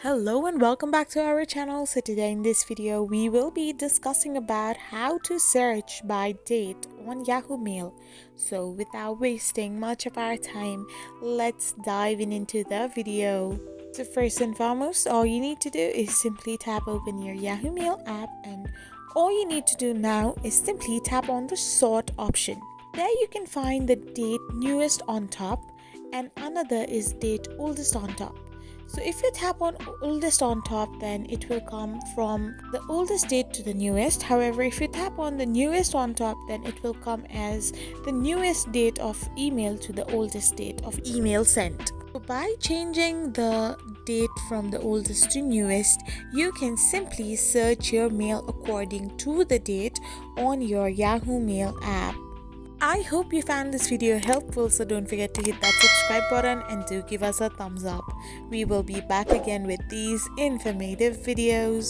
Hello and welcome back to our channel. So today in this video we will be discussing about how to search by date on Yahoo Mail. So without wasting much of our time, let's dive into the video. So first and foremost, all you need to do is simply tap open your Yahoo Mail app, and all you need to do now is simply tap on the sort option. There you can find the date newest on top and another is date oldest on top. So if you tap on oldest on top, then it will come from the oldest date to the newest. However, if you tap on the newest on top, then it will come as the newest date of email to the oldest date of email sent. So by changing the date from the oldest to newest, you can simply search your mail according to the date on your Yahoo Mail app. I hope you found this video helpful, so don't forget to hit that subscribe button and do give us a thumbs up. We will be back again with these informative videos.